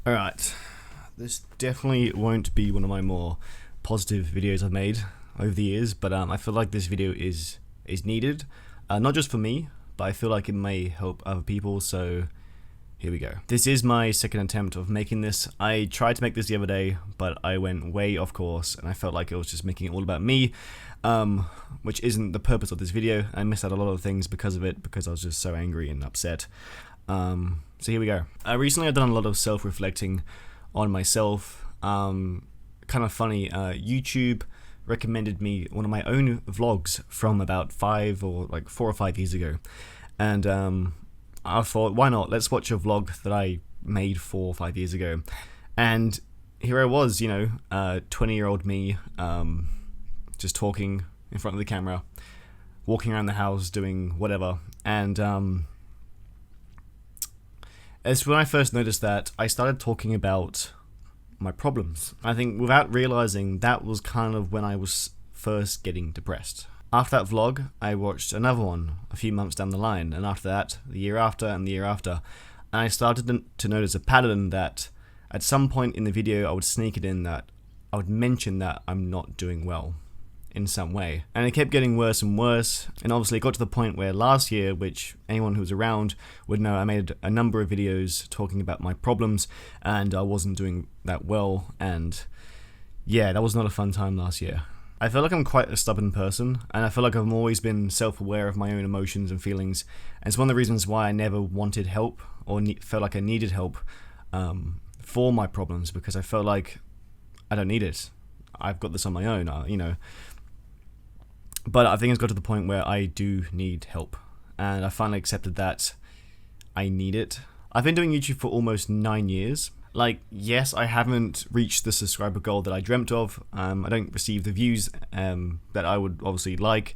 Alright, this definitely won't be one of my more positive videos I've made over the years, but I feel like this video is needed, not just for me, but I feel like it may help other people, so here we go. This is my second attempt of making this. I tried to make this the other day, but I went way off course, and I felt like it was just making it all about me, which isn't the purpose of this video. I missed out a lot of things because of it, because I was just so angry and upset. So here we go. Recently I've done a lot of self-reflecting on myself. Kind of funny, YouTube recommended me one of my own vlogs from about 4 or 5 years ago. And I thought, why not? Let's watch a vlog that I made 4 or 5 years ago. And here I was, 20-year-old me, just talking in front of the camera, walking around the house, doing whatever. And it's when I first noticed that I started talking about my problems. I think without realizing that was kind of when I was first getting depressed. After that vlog, I watched another one a few months down the line, and after that, the year after and the year after, and I started to notice a pattern that at some point in the video I would sneak it in that I would mention that I'm not doing well in some way. And it kept getting worse and worse, and obviously it got to the point where last year, which anyone who was around would know, I made a number of videos talking about my problems, and I wasn't doing that well, and yeah, that was not a fun time last year. I feel like I'm quite a stubborn person, and I feel like I've always been self-aware of my own emotions and feelings, and it's one of the reasons why I never wanted help, or felt like I needed help for my problems, because I felt like I don't need it. I've got this on my own, But I think it's got to the point where I do need help, and I finally accepted that I need it. I've been doing YouTube for almost 9 years. Like, yes, I haven't reached the subscriber goal that I dreamt of. I don't receive the views that I would obviously like,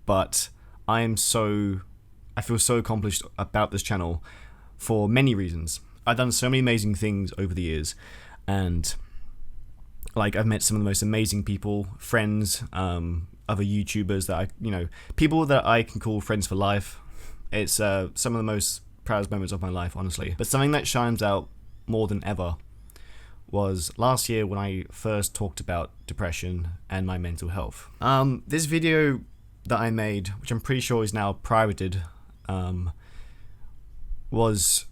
but I feel so accomplished about this channel for many reasons. I've done so many amazing things over the years, and like I've met some of the most amazing people, friends, other YouTubers that people that I can call friends for life. It's some of the most proudest moments of my life, honestly. But something that shines out more than ever was last year when I first talked about depression and my mental health. This video that I made, which I'm pretty sure is now privated, was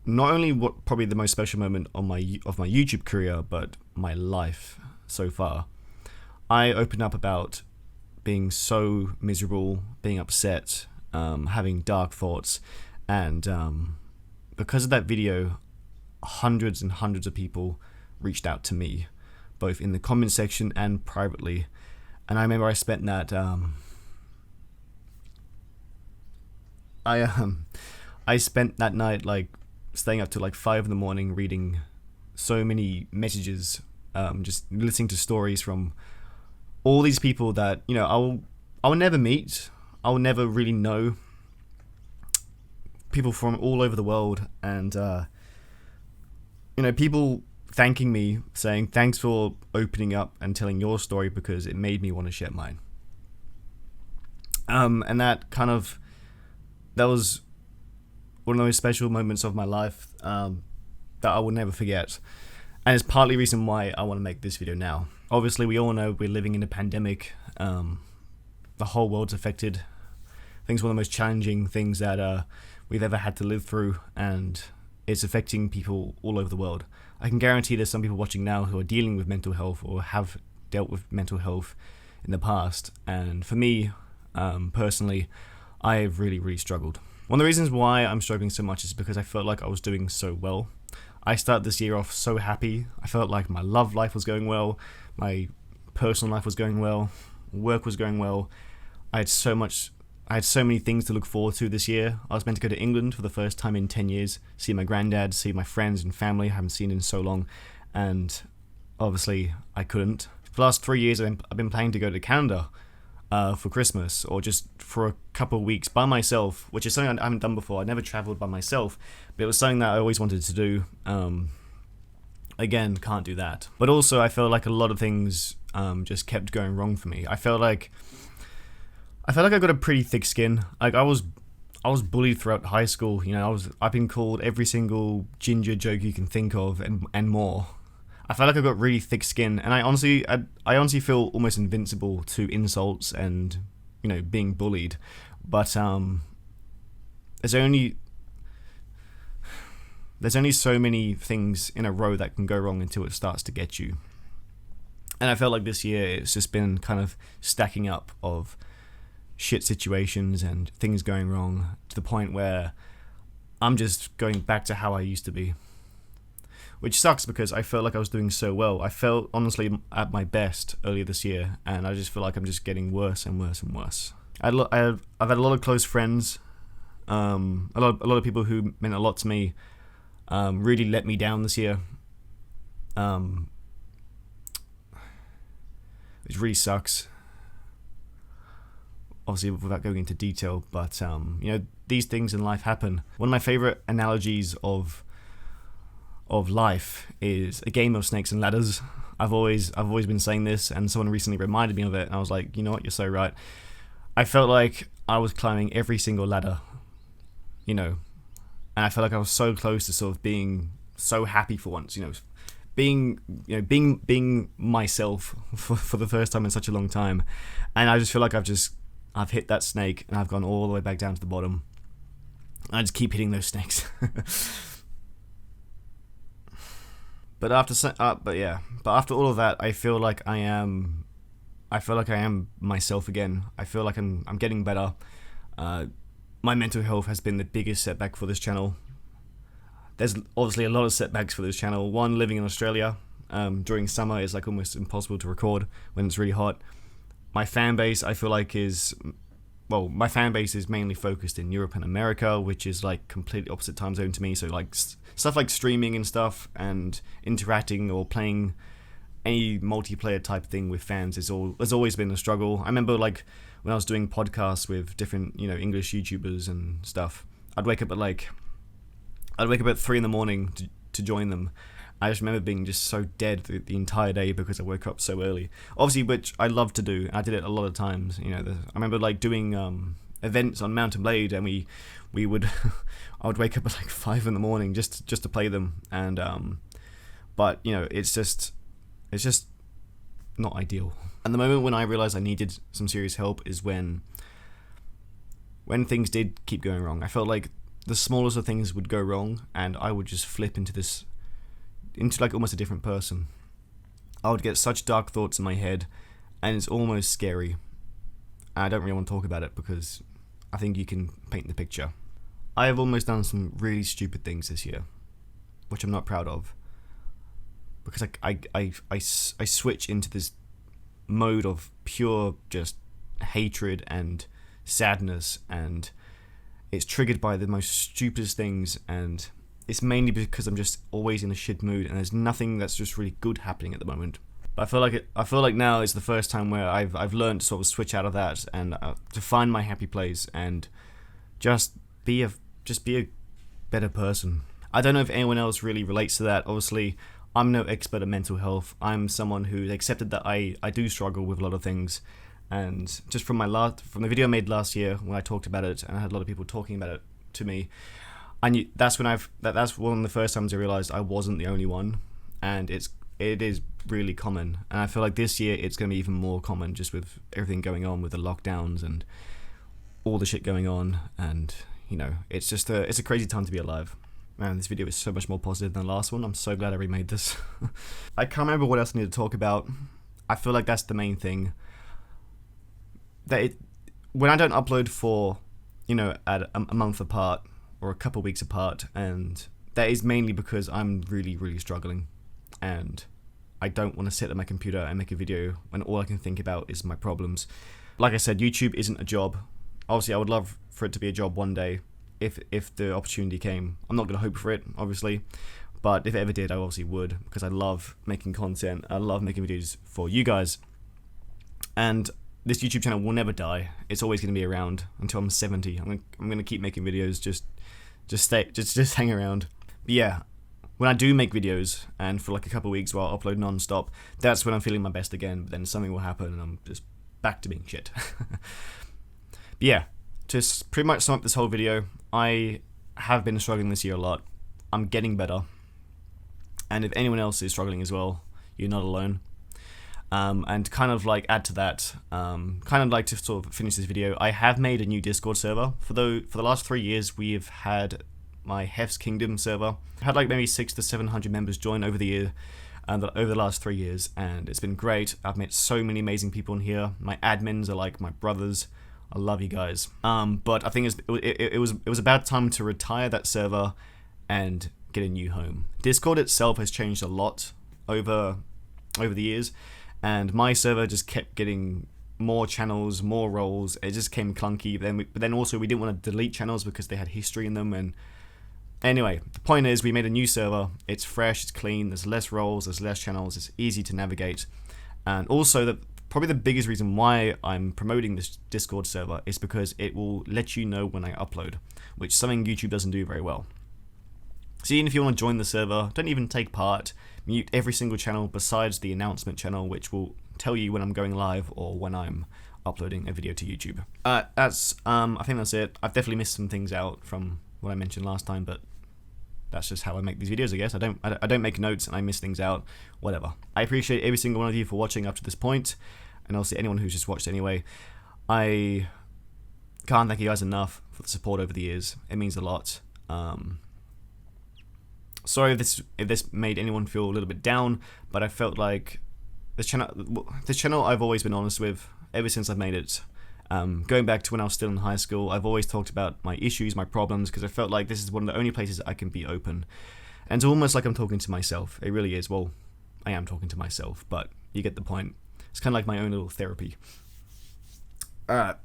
not only probably the most special moment of my YouTube career, but my life so far. I opened up about being so miserable, being upset, having dark thoughts, and because of that video, hundreds and hundreds of people reached out to me, both in the comment section and privately. And I remember I spent that I spent that night staying up till 5 in the morning reading so many messages, just listening to stories from all these people that I'll never meet, I'll never really know, people from all over the world, and people thanking me, saying thanks for opening up and telling your story because it made me want to share mine. And that was one of those special moments of my life that I will never forget. And it's partly the reason why I want to make this video now. Obviously, we all know we're living in a pandemic. The whole world's affected. I think it's one of the most challenging things that we've ever had to live through, and it's affecting people all over the world. I can guarantee there's some people watching now who are dealing with mental health or have dealt with mental health in the past. And for me, personally, I've really, really struggled. One of the reasons why I'm struggling so much is because I felt like I was doing so well. I started this year off so happy. I felt like my love life was going well, my personal life was going well, work was going well. I had so many things to look forward to this year. I was meant to go to England for the first time in 10 years, see my granddad, see my friends and family I haven't seen in so long, and obviously I couldn't. For the last 3 years I've been planning to go to Canada for Christmas, or just for a couple of weeks by myself, which is something I haven't done before. I never traveled by myself, but it was something that I always wanted to do. Again, can't do that. But also I felt like a lot of things just kept going wrong for me. I felt like I got a pretty thick skin. Like I was I was bullied throughout high school. I've been called every single ginger joke you can think of, and more. I felt like I got really thick skin, and I honestly feel almost invincible to insults and being bullied. But there's only so many things in a row that can go wrong until it starts to get you. And I felt like this year it's just been kind of stacking up of shit situations and things going wrong to the point where I'm just going back to how I used to be. Which sucks because I felt like I was doing so well. I felt honestly at my best earlier this year, and I just feel like I'm just getting worse and worse and worse. I've had a lot of close friends, a lot of people who meant a lot to me, really let me down this year. Which really sucks. Obviously, without going into detail, but these things in life happen. One of my favorite analogies of life is a game of snakes and ladders. I've always been saying this, and someone recently reminded me of it, and I was like, you know what, you're so right. I felt like I was climbing every single ladder, and I felt like I was so close to sort of being so happy for once, being myself for the first time in such a long time, and I just feel like I've hit that snake and I've gone all the way back down to the bottom. I just keep hitting those snakes. But after all of that, I feel like I am myself again. I feel like I'm getting better. My mental health has been the biggest setback for this channel. There's obviously a lot of setbacks for this channel. One, living in Australia during summer is like almost impossible to record when it's really hot. My fan base, I feel like my fan base is mainly focused in Europe and America, which is like completely opposite time zone to me. So like stuff like streaming and stuff and interacting or playing any multiplayer type thing with fans has always been a struggle. I remember like when I was doing podcasts with different English YouTubers and stuff, I'd wake up at 3 a.m. to join them. I just remember being just so dead the entire day because I woke up so early. Obviously, which I love to do. I did it a lot of times. I remember like doing events on Mountain Blade, and I would wake up at like 5 a.m. just to play them. And but it's just not ideal. And the moment when I realized I needed some serious help is when things did keep going wrong. I felt like the smallest of things would go wrong, and I would just flip into like almost a different person. I would get such dark thoughts in my head, and it's almost scary. And I don't really want to talk about it because I think you can paint the picture. I have almost done some really stupid things this year, which I'm not proud of, because I switch into this mode of pure just hatred and sadness, and it's triggered by the most stupidest things, and it's mainly because I'm just always in a shit mood, and there's nothing that's just really good happening at the moment. But I feel like now is the first time where I've learned to sort of switch out of that and to find my happy place and just be a better person. I don't know if anyone else really relates to that. Obviously, I'm no expert at mental health. I'm someone who's accepted that I do struggle with a lot of things, and just from the video I made last year when I talked about it, and I had a lot of people talking about it to me, I knew that's one of the first times I realized I wasn't the only one, and it is really common. And I feel like this year it's going to be even more common, just with everything going on with the lockdowns and all the shit going on, and it's just it's a crazy time to be alive. Man, this video is so much more positive than the last one. I'm so glad I remade this. I can't remember what else I need to talk about. I feel like that's the main thing. When I don't upload for at a month apart or a couple weeks apart, and that is mainly because I'm really, really struggling, and I don't want to sit at my computer and make a video when all I can think about is my problems. Like I said, YouTube isn't a job. Obviously, I would love for it to be a job one day if the opportunity came. I'm not going to hope for it, obviously, but if it ever did, I obviously would, because I love making content. I love making videos for you guys, and this YouTube channel will never die. It's always going to be around until I'm 70. I'm going to keep making videos. Just hang around. But yeah, when I do make videos and for like a couple of weeks while I upload non-stop, that's when I'm feeling my best again. But then something will happen and I'm just back to being shit. But yeah, to pretty much sum up this whole video, I have been struggling this year a lot. I'm getting better. And if anyone else is struggling as well, you're not alone. And kind of like add to that, kind of like to sort of finish this video, I have made a new Discord server. For the last 3 years, we've had my Heph's Kingdom server. I've had like maybe 600 to 700 members join over the year, over the last 3 years, and it's been great. I've met so many amazing people in here. My admins are like my brothers. I love you guys. But I think it was about time to retire that server and get a new home. Discord itself has changed a lot over the years, and my server just kept getting more channels, more roles. It just came clunky. But then also we didn't want to delete channels because they had history in them. And anyway, the point is we made a new server. It's fresh, it's clean. There's less roles, there's less channels. It's easy to navigate. And also probably the biggest reason why I'm promoting this Discord server is because it will let you know when I upload, which is something YouTube doesn't do very well. So even if you want to join the server, don't even take part, mute every single channel besides the announcement channel, which will tell you when I'm going live or when I'm uploading a video to YouTube. I think that's it. I've definitely missed some things out from what I mentioned last time, but that's just how I make these videos, I guess. I don't make notes and I miss things out, whatever. I appreciate every single one of you for watching up to this point, and also anyone who's just watched anyway. I can't thank you guys enough for the support over the years. It means a lot. Sorry if this made anyone feel a little bit down, but I felt like this channel I've always been honest with ever since I've made it. Going back to when I was still in high school, I've always talked about my issues, my problems, because I felt like this is one of the only places I can be open. And it's almost like I'm talking to myself. It really is. Well, I am talking to myself, but you get the point. It's kind of like my own little therapy. Alright,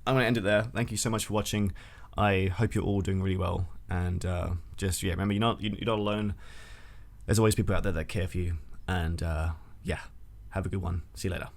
I'm going to end it there. Thank you so much for watching. I hope you're all doing really well. And remember, you're not alone. There's always people out there that care for you. And yeah, have a good one. See you later.